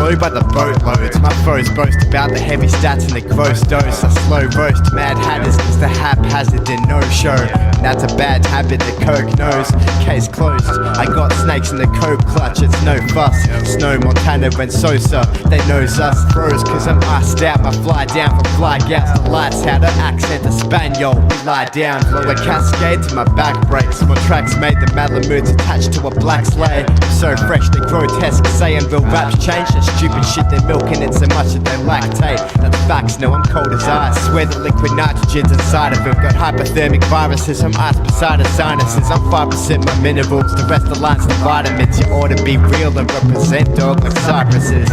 flow by the boatloads. My foes boast about the heavy stats and the gross dose. I slow roast mad hatters cause the haphazard and no-show. That's a bad habit that Coke knows. Case closed, I got snakes in the coke clutch, it's no fuss. Snow, Montana and Sosa, they knows us. Froze cause I'm iced out, my fly down from fly gouts. The lights out, her accent a Spaniel. We lie down, flow a cascade till my back breaks. More tracks made, the Malamutes attached to a black sleigh. So fresh, they grotesque, saying real raps change. The stupid shit they're milking it so much that they lactate. That's facts, no I'm cold as ice. Swear the liquid nitrogen's inside of it. Got hypothermic viruses, I'm ice beside of sinuses. I'm 5% my minerals, the rest of lines the vitamins. You ought to be real and represent dog like cypresses.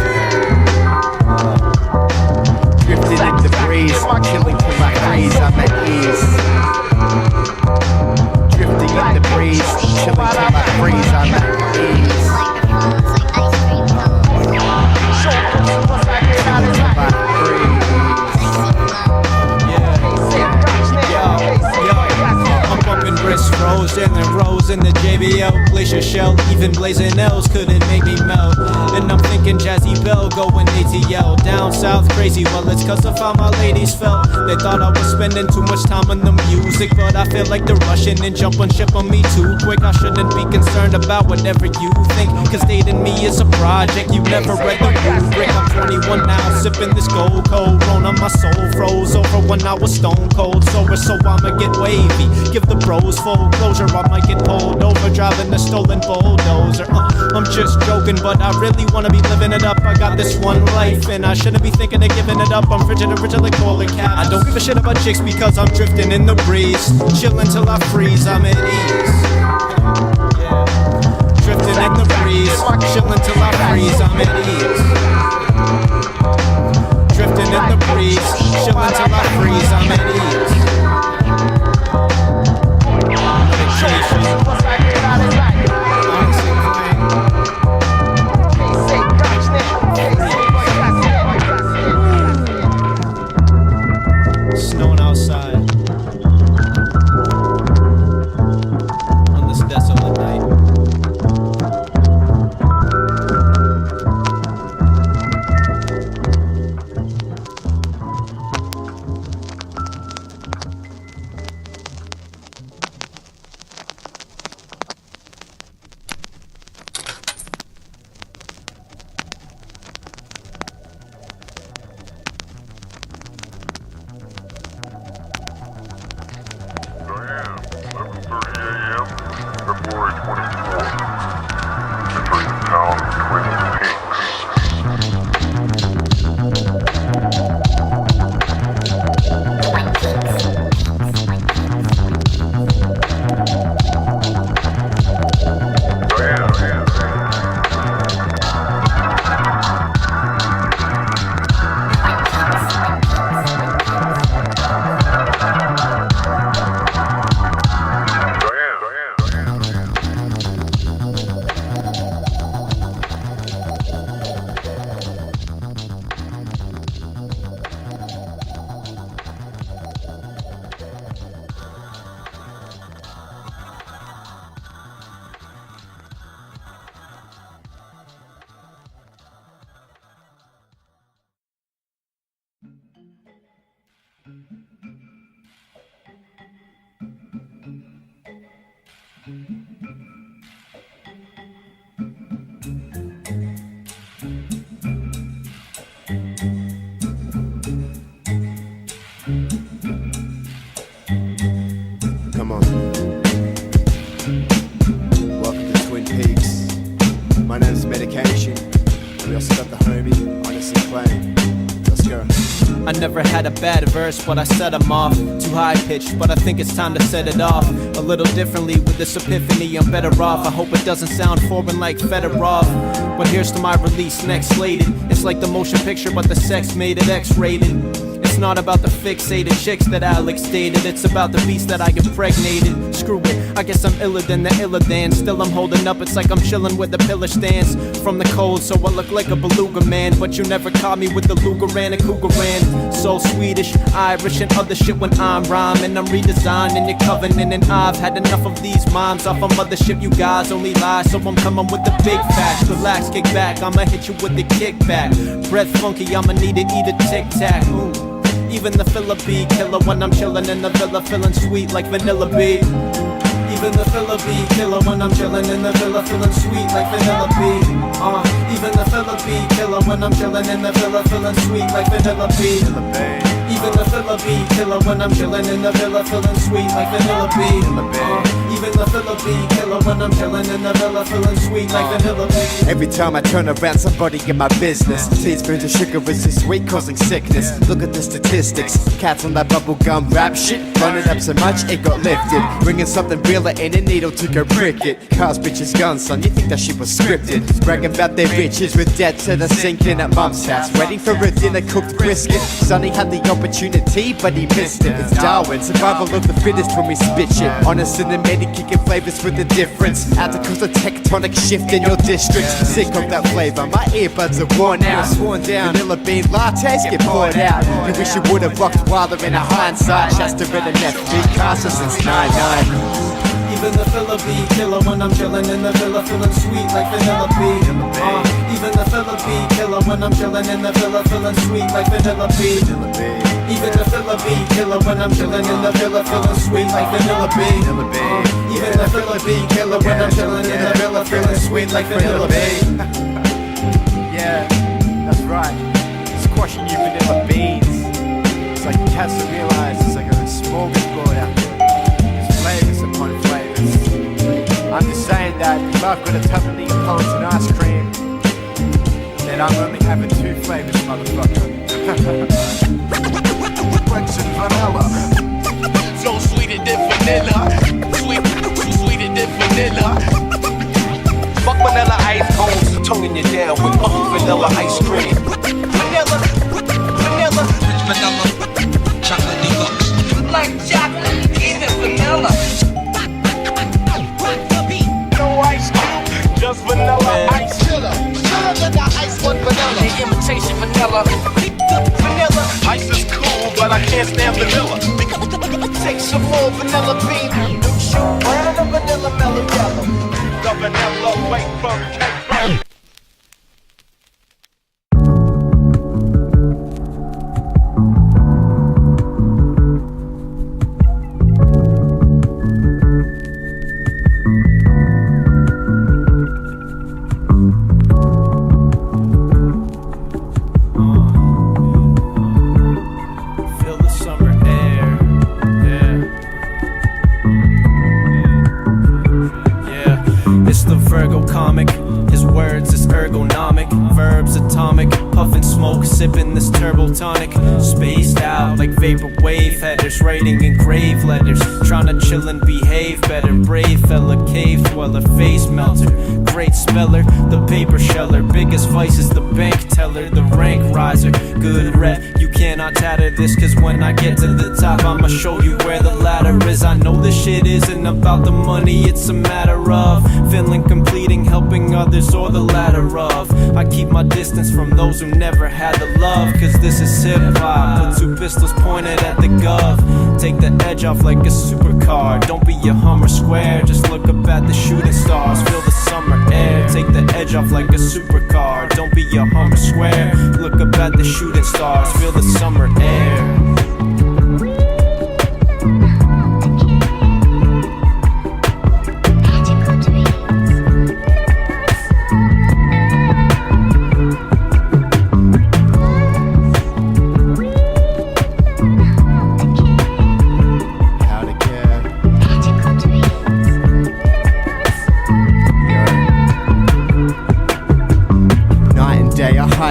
Drifting in the breeze, chilling till my freeze, I'm at ease. Drifting in the breeze, chilling till my freeze, I'm at ease. Wrist froze and then rose in the JBL glacier shell. Even blazing L's couldn't make me melt. And I'm thinking Jazzy Bell going ATL. Down south crazy, well it's cause of how my ladies felt. They thought I was spending too much time on the music, but I feel like they're rushing and jumping ship on me too quick. I shouldn't be concerned about whatever you think, cause dating me is a project. You never read the rubric. I'm 21 now, sipping this gold cold Rona. My soul froze over when I was stone cold sober, so I'ma get wavy. Give the bros full closure, I might get pulled over driving the stolen bulldozer. I'm just joking, but I really wanna be living it up. I got this one life and I shouldn't be thinking of giving it up. I'm frigid and rigid like Pollock. I don't give a shit about chicks because I'm drifting in the breeze. Chillin' till I freeze, I'm at ease. Drifting in the breeze, chillin' till I freeze, I'm at ease. Drifting in the breeze, chillin' till I freeze, I'm at ease. Snowing outside on this desolate night. Come on. Welcome to Twin Peaks. My name is Medikayshun. We also got the homie, Oneson Clang. Let's go. I never had a bad verse, but I set them off. Too high pitched, but I think it's time to set it off a little differently with this epiphany. I'm better off. I hope it doesn't sound foreign like Fedorov. But here's to my release, next slated. It's like the motion picture, but the sex made it X-rated. It's not about the fixated chicks that Alex dated, it's about the beast that I impregnated. Screw it, I guess I'm iller than the iller than. Still I'm holding up, it's like I'm chilling with the pillar stands. From the cold, so I look like a beluga man. But you never caught me with the Lugaran and Cougaran. So Swedish, Irish and other shit when I'm rhyming. I'm redesigning your covenant, and I've had enough of these mimes off a mothership. You guys only lie, so I'm coming with the big facts. Relax, kick back, I'ma hit you with the kickback. Breath funky, I'ma need to eat a tic tac. Even the filler bee killer when I'm chillin' in the villa, feeling sweet like vanilla bee. Even the filler bee killer when I'm chillin' in the villa, feeling sweet like vanilla bee. Even the filler bee killer when I'm chillin' in the villa, feeling sweet like vanilla bee. Even the filler bee killer when I'm chillin' in the villa, feeling sweet like vanilla bee. Even the filler bee killer when I'm chillin' in the villa, feeling sweet like vanilla bee. Every time I turn around, somebody in my business. Teaspoons of sugar is too sweet, causing sickness. Look at the statistics. Cats on that bubblegum rap shit, running up so much it got lifted. Bringing something realer in a needle to go prick it. Cars, bitches, guns, son, you think that shit was scripted? Bragging about their riches with debt to the sinking at mum's house, waiting for a dinner cooked brisket. Sonny had the opportunity, but he missed it. It's Darwin, survival of the fittest when we spit shit. Honest and admitted, kicking flavors with the difference. Had to cause a tectonic shift in your district. Sick of that flavor, my earbuds are worn out. Sworn down, vanilla bean lattes get poured out. You wish you would've rocked Wilder in a hindsight. Chester and an FB Casa since 99. Even the filler bee killer when I'm chillin' in the villa, feeling sweet like vanilla bee. Even the filler bee killer when I'm chillin' in the villa, feeling sweet like vanilla bee. Even the filler bee killer when I'm chillin' in the villa, feeling sweet like vanilla bee. Even the filler bee killer when I'm chillin' in the villa, feeling sweet like vanilla bee. Yeah, that's right. Squashing you vanilla beans. It's like cats to realize it's like a smorgasbord out there. There's flavors upon flavors. I'm just saying that if I've got a tub of Neapolitan ice cream, then I'm only having 2 flavors, motherfucker. Brexit vanilla. So sweeter than vanilla. Sweeter than vanilla. Fuck vanilla ice cones, tonguing you down with vanilla ice cream. Vanilla, rich vanilla, chocolate deluxe. Like chocolate, even vanilla. No ice cube, just vanilla ice. Vanilla ice, one vanilla. The imitation vanilla. Vanilla ice is cool, but I can't stand vanilla. Take some more vanilla bean. Shoot brown and vanilla mellow yellow. The vanilla wafer cake. Sipping this turbo tonic, spaced out like vapor wave headers, writing engraved letters, trying to chill and behave better. Brave fella, cave dweller, face melter, great speller, the paper sheller. Biggest vice is the bank teller, the rank riser. Good rep, you cannot tatter this, cause when I get to the top, I'ma show you where the ladder is. I know this shit isn't about the money, it's a matter of feeling, completing, helping others, or the latter of. I keep my distance from those who never had the love, cause this is hip-hop. Put 2 pistols pointed at the gov. Take the edge off like a supercar. Don't be a Hummer Square, just look up at the shooting stars. Feel the summer air. Take the edge off like a supercar. Don't be a Hummer Square, look up at the shooting stars. Feel the summer air.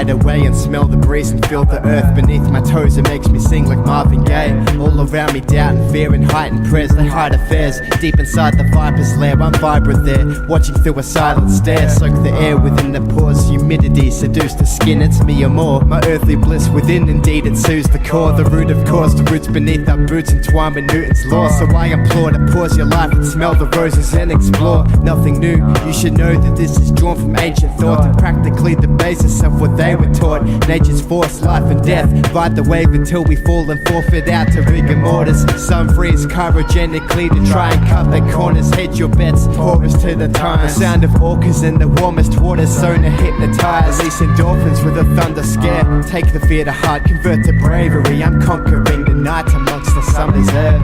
hide away and smell the breeze and feel the earth beneath my toes. It makes me sing like Marvin Gaye. All around me doubt and fear and heightened prayers. They hide affairs deep inside the viper's lair. I'm vibrant there, watching through a silent stare. Soak the air within the pores, humidity seduce the skin. It's me or more, my earthly bliss within. Indeed it soothes the core, the root of cause. The roots beneath our boots entwined with Newton's law. So I implore to pause your life and smell the roses and explore. Nothing new, you should know that this is drawn from ancient thought and practically the basis of what they were taught. Nature's force, life and death, ride the wave until we fall and forfeit out to rigor mortis. Some freeze chirurgically to try and cut the corners. Hedge your bets, porous to the time. The sound of orcas in the warmest waters, so to hypnotize. Release endorphins with a thunder scare. Take the fear to heart, convert to bravery. I'm conquering the night amongst the summer's air.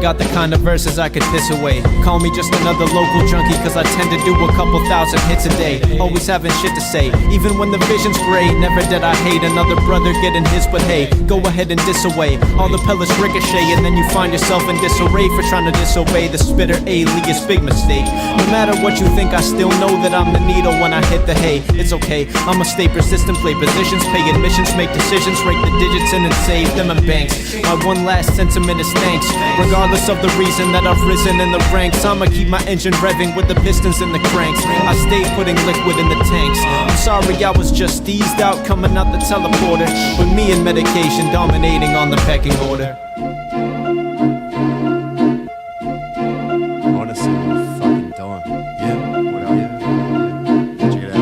Got the kind of verses I could piss away. Call me just another local junkie, cause I tend to do a couple thousand hits a day. Always having shit to say, even when the vision's gray. Never did I hate another brother getting his, but hey, go ahead and diss away. All the pellets ricochet, and then you find yourself in disarray for trying to disobey the spitter alias. Big mistake. No matter what you think, I still know that I'm the needle when I hit the hay. It's okay, I'ma stay persistent, play positions, pay admissions, make decisions, rake the digits in and save them in banks. My one last sentiment is thanks. Regardless of the reason that I've risen in the ranks, I'ma keep my engine revving with the pistons and the cranks. I stay putting liquid in the tanks. I'm sorry I was just eased out coming out the teleporter, with me and medication dominating on the pecking order. Honestly, we're fucking done. Yeah, what else? Check it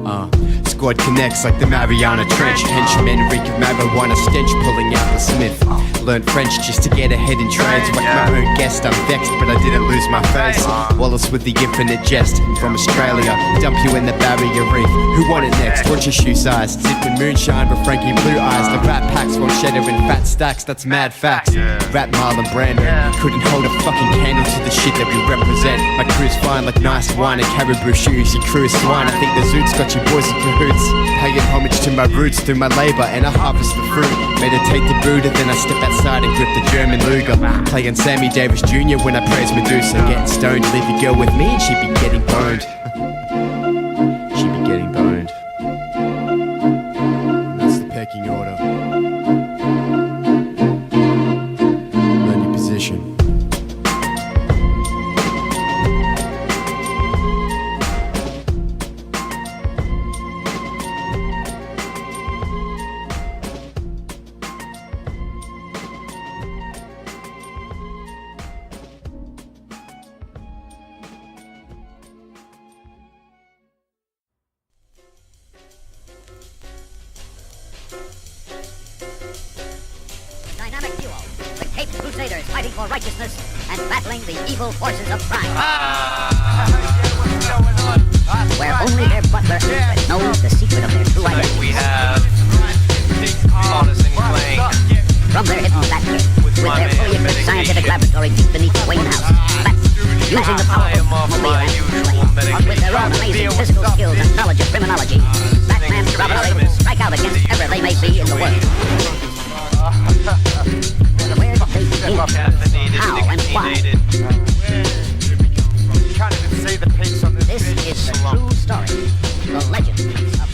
out. Squad connects like the Mariana Trench. Henchmen reek of marijuana stench pulling out the Smith. Learned French just to get ahead in trades. Like my own guest, I'm vexed, but I didn't lose my face. Wallace with the infinite jest. From Australia, dump you in the barrier reef. Who want it next? Watch your shoe size. Sipping moonshine with Frankie blue eyes. The rat packs won't shed her in fat stacks. That's mad facts. Rat Marlon Brando couldn't hold a fucking candle to the shit that we represent. My crew's fine like nice wine and caribou shoes. You crew swine. I think the zoot's got you boys in cahoots. Paying homage to my roots through my labor, and I harvest the fruit. Meditate the Buddha, then I step outside and grip the German Luger. Playing Sammy Davis Jr. when I praise Medusa. Getting stoned, leave your girl with me and she'd be getting boned. She'd be getting boned. That's the pecking order. Learn your position. Dynamic duo, the Caped Crusaders fighting for righteousness and battling the evil forces of crime. Where only their butler knows the secret of their true identity. We have Oneson Clang. From their hidden Batcave, with their fully equipped scientific laboratory deep beneath the Wayne House, using the powerful mobile with their own amazing physical skills and knowledge of criminology, Batman and Robin are able to strike out against whoever they may be in the world. Where did they begin? How and why? This is the true story, the legend of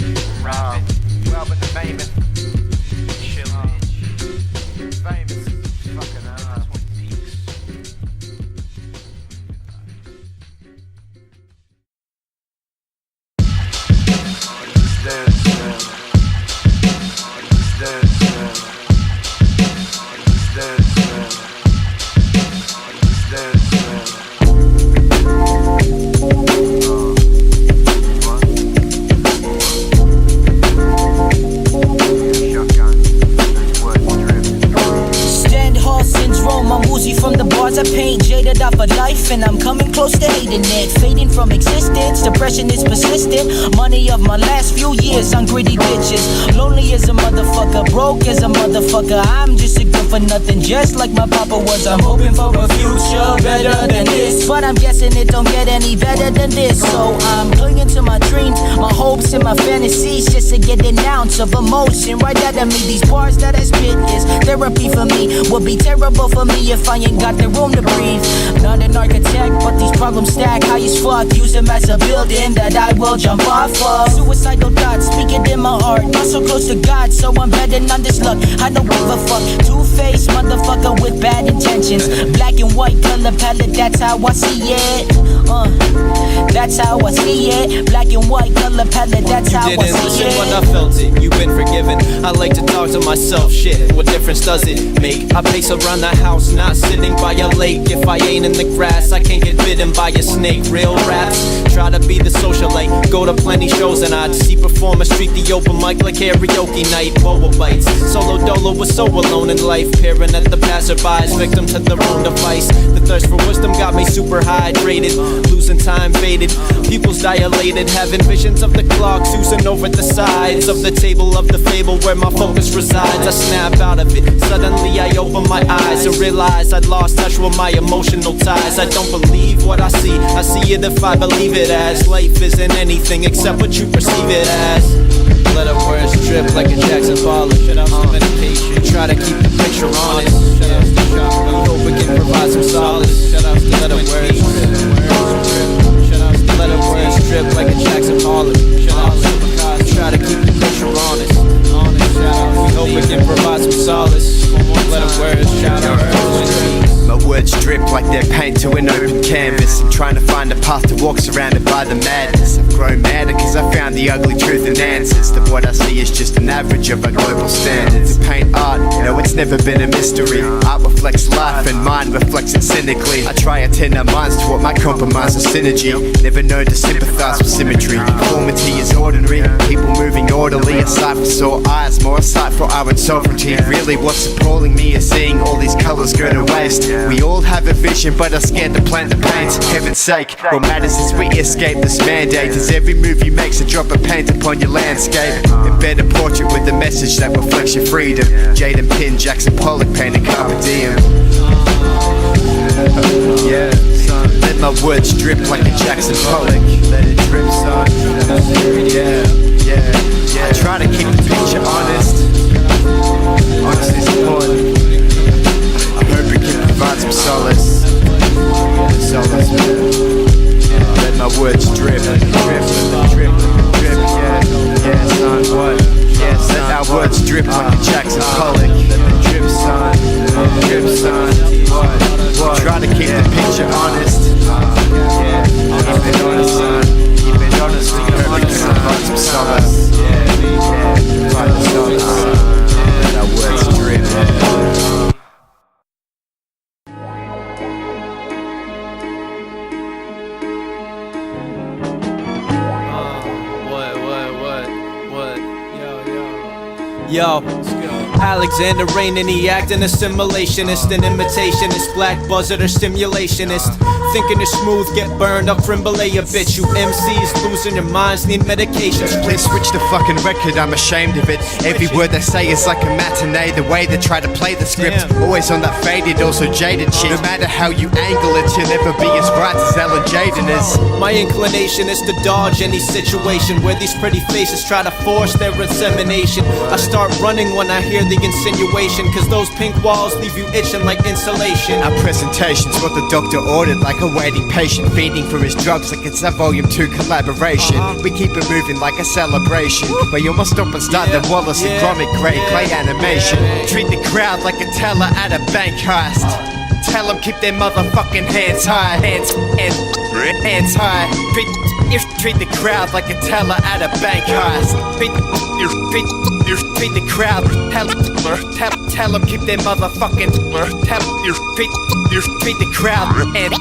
the hating it, fading from existence. Depression is persistent. Money of my last few years on greedy bitches. Lonely as a motherfucker, broke as a motherfucker. I'm just a good for nothing, just like my papa was. I'm hoping for a future better than this, but I'm guessing it don't get any better than this. So I'm clinging to my dreams, my hopes and my fantasies, just to get an ounce of emotion right out of me. These bars that I spit is therapy for me. Would be terrible for me if I ain't got the room to breathe. Not an architect, but these problems stack high as fuck. Use them as a building that I will jump off of. Suicidal thoughts, speaking in my heart. Not so close to God, so I'm betting on this luck. I don't give a fuck. Two-faced motherfucker with bad intentions. Black and white color palette, that's how I see it. That's how I see it. Black and white color palette, that's how I see it. You didn't listen when I felt it, you've been forgiven. I like to talk to myself, shit, what difference does it make? I pace around the house, not sitting by a lake. If I ain't in the grass, I can't get bitten by a snake. Real raps, try to be the socialite. Go to plenty shows and I'd see performers treat the open mic like karaoke night. Boa bites, solo dolo was so alone in life. Peering at the passerbys, victim to the own device. The thirst for wisdom got me super hydrated. Losing time faded, pupils dilated. Having visions of the clocks oozing over the sides of the table of the fable where my focus resides. I snap out of it, suddenly I open my eyes and realize I'd lost touch with my emotional ties. I don't believe what I see it if I believe it as. Life isn't anything except what you perceive it as. Let our words drip like a Jackson Pollock. Shout out to Medikayshun. Try to keep the picture honest. Shout out to Shop. We hope we can provide some solace. Shout out to Let our words drip. Shout out to Let our words drip like a Jackson Pollock. Shout out to Supercars. Try to keep the picture honest. We hope we can provide some solace. Let our words shout out. My words drip like they're paint to an open canvas. I'm trying to find a path to walk surrounded by the madness. I've grown madder cause I found the ugly truth and answers. That what I see is just an average of our global standards. To paint art, no, it's never been a mystery. Art reflects life and mine reflects it cynically. I try to turn our minds to what might compromise our synergy. Never known to sympathize with symmetry. Conformity is ordinary, people moving orderly. A sight for sore eyes, more a sight for our sovereignty. Really what's appalling me is seeing all these colours go to waste. We all have a vision but are scared to plant the paint. Heaven's sake, what matters is we escape this mandate. As every move you make's a drop of paint upon your landscape. Embed a portrait with a message that reflects your freedom. Jaden Pin, Jackson Pollock painted carpe diem. Yeah, son. Let my words drip like a Jackson Pollock. Let it drip, son. Yeah. I try to keep the picture honest. Honesty is important. I hope it can provide some solace. Let my words drip, drip, yeah, son, what? Yes, let our words drip like a Jackson Pollock. Drip, son, what? Try to keep the picture honest. Yeah, keep it honest, son. Keep it honest, we can hope it can provide some solace. Yeah, provide the solace. Let our words drip. Yo, Alexander Rain and he acting assimilationist, an imitationist, black buzzard or stimulationist. Thinking you're smooth, get burned, I'll crimble a bitch. You MCs losing your minds, need medications. Please switch the fucking record, I'm ashamed of it. Every word they say is like a matinee. The way they try to play the script, always on that faded, also jaded shit. No matter how you angle it, you'll never be as bright as Ellen Jaden is. My inclination is to dodge any situation where these pretty faces try to force their insemination. I start running when I hear the insinuation, cause those pink walls leave you itching like insulation. Our presentation's what the doctor ordered, like a waiting patient feeding for his drugs like it's a volume 2 collaboration. We keep it moving like a celebration, where you must stop and start the Wallace and Gromit grade play animation. Treat the crowd like a teller at a bank heist. Tell them keep their motherfucking hands high. Hands high. Treat the crowd like a teller at a bank heist. Treat the crowd. Tell them keep their motherfucking treat the crowd and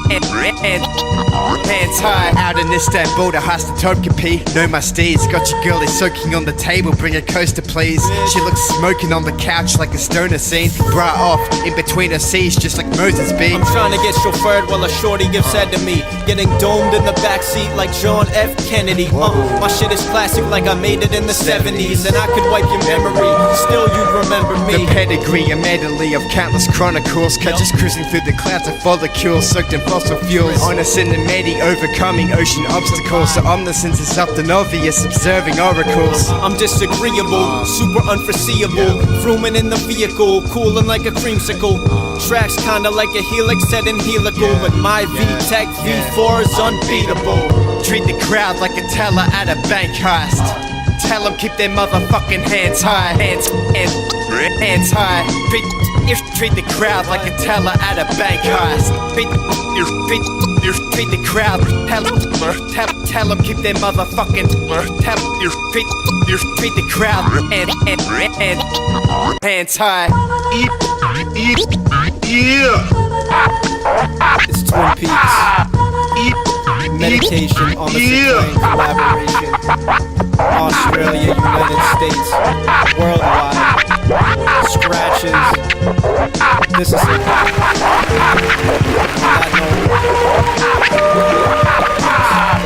hands high. Out in Istanbul, the heist the Topkapi. Know my steeds, got your girl is soaking on the table. Bring a coaster please. She looks smoking on the couch like a stoner scene. Bra off, in between her C's just like Moses be. I'm trying to get chauffeured while a shorty gives head to me. getting domed in the backseat like John F. Kennedy. My shit is classic like I made it in the 70s. And I could wipe your memory, still you'd remember me. The pedigree, a medley of countless chronicles. Just cruising through the clouds of follicles soaked in fossil fuels. Oneson and Medi overcoming ocean obstacles. So omniscience is often obvious, observing oracles. I'm disagreeable, super unforeseeable. Vrooming in the vehicle, cooling like a creamsicle. Tracks kinda like a helix set in helical. But my VTEC V4 is unbeatable. Treat the crowd like a teller at a bank heist. Tell them keep their motherfucking hands high. Hands high. Treat the crowd like a teller at a bank heist. Treat the crowd. Tell them keep their motherfucking treat the crowd and hands high. It's Twin Peaks. Medikayshun Oneson Clang collaboration. Australia, United States, worldwide. Scratches. This is it.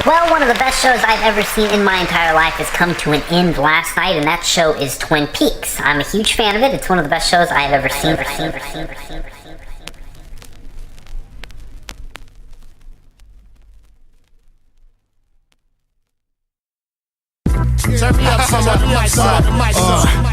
Well, one of the best shows I've ever seen in my entire life has come to an end last night, and that show is Twin Peaks. I'm a huge fan of it. It's one of the best shows I've ever seen. Turn me up some of the mic,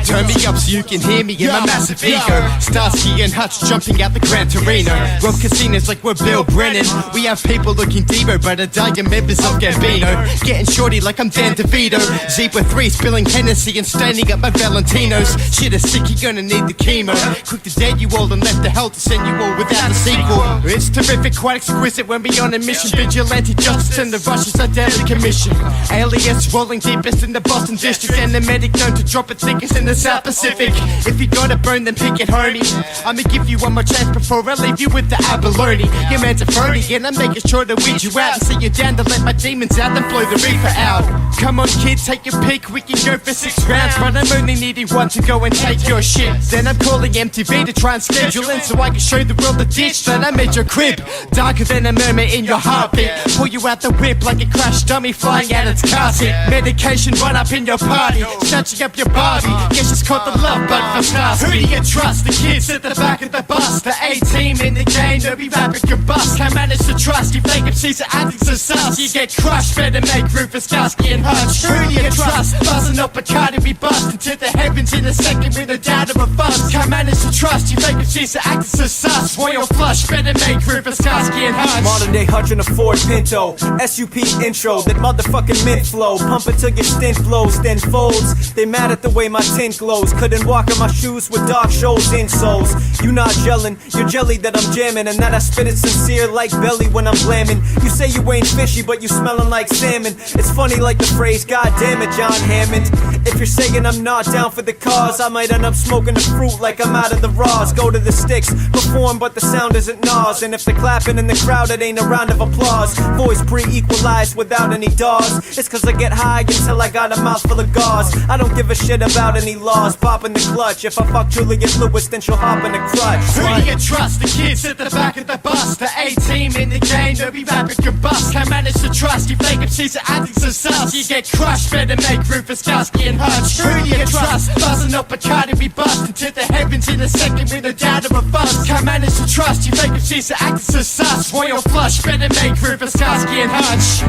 turn me up so you can hear me in my massive ego. Starsky and Hutch jumping out the Gran Torino. Rob casinos like we're Bill Brennan. We have people looking Devo, but are dying members of Gambino. Getting shorty like I'm Dan DeVito. Zebra 3 spilling Hennessy and staining up my Valentinos. Shit is sick, you're gonna need the chemo. Quick to dead you all and left the hell to send you all without a sequel. It's terrific, quite exquisite when we on a mission. Vigilante justice and the Russians are deadly commission. Alias rolling deepest in the Boston district, and the medic known to drop it thickest in the South Pacific. If you gotta burn, then pick it, homie. I'ma give you one more chance before I leave you with the abalone. Your man's a phony, and I'm making sure to weed you out and see you down to let my demons out and blow the reefer out. Come on, kid, take your pick. We can go for 6 rounds, but I'm only needing one to go and take your shit. Then I'm calling MTV to try and schedule in so I can show the world the ditch that I made your crib. Darker than a murmur in your heartbeat. Pull you out the whip like a crashed dummy flying out its car seat. Medication run up in your party, snatching up your body. Guess she's caught the love bug for Starsky. Who do you trust? The kids at the back of the bus. The A-team in the game, they'll be rapping your bust. Can't manage to trust you, fake MCs are addicts to sus. You get crushed, better make room for Starsky and Hutch. Who do you trust? Buzzing up a card and we bust into the heavens in a second with a doubt of a fuss. Can't manage to trust you, fake MCs are addicts to sus. Royal flush, better make room for Starsky and Hutch. Modern day Hutch in a Ford Pinto. SUP intro, that motherfucking mint flow. Pump it till your stint blows, then folds. They mad at the way my tint glows. Couldn't walk in my shoes with dark shows insoles. You not gelling, you're jelly that I'm jamming, and that I spit it sincere like belly when I'm blamming. You say you ain't fishy, but you smelling like salmon. It's funny like the phrase, God damn it, John Hammond. If you're saying I'm not down for the cause, I might end up smoking the fruit like I'm out of the raws. Go to the sticks, perform, but the sound isn't Nas. And if they're clapping in the crowd, it ain't a round of applause. Voice pre-equalized without any DAWs. It's cause I get high until I got a mouth full of gauze. I don't give a shit about any laws, pop in the clutch. If I fuck Juliette Lewis, then she'll hop in the crutch. Who do you trust? The kids at the back of the bus. The A-team in the game, they'll be rapping your bust. Can't manage to trust you, fake MCs are addicts to sus. You get crushed, better make room for Starsky and Hutch. Who do you trust? Buzzing up a card and we bust into the heavens in a second with a doubt of a fuss. Can't manage to trust you, fake MCs are addicts to sus. Royal flush, better make room for Starsky and Hutch.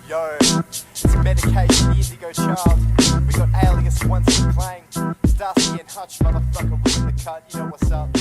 Yo, it's Medikayshun, the Indigo Child. We got Alias Oneson Clang, Starsky and Hutch, motherfucker, we're in the cut, you know what's up.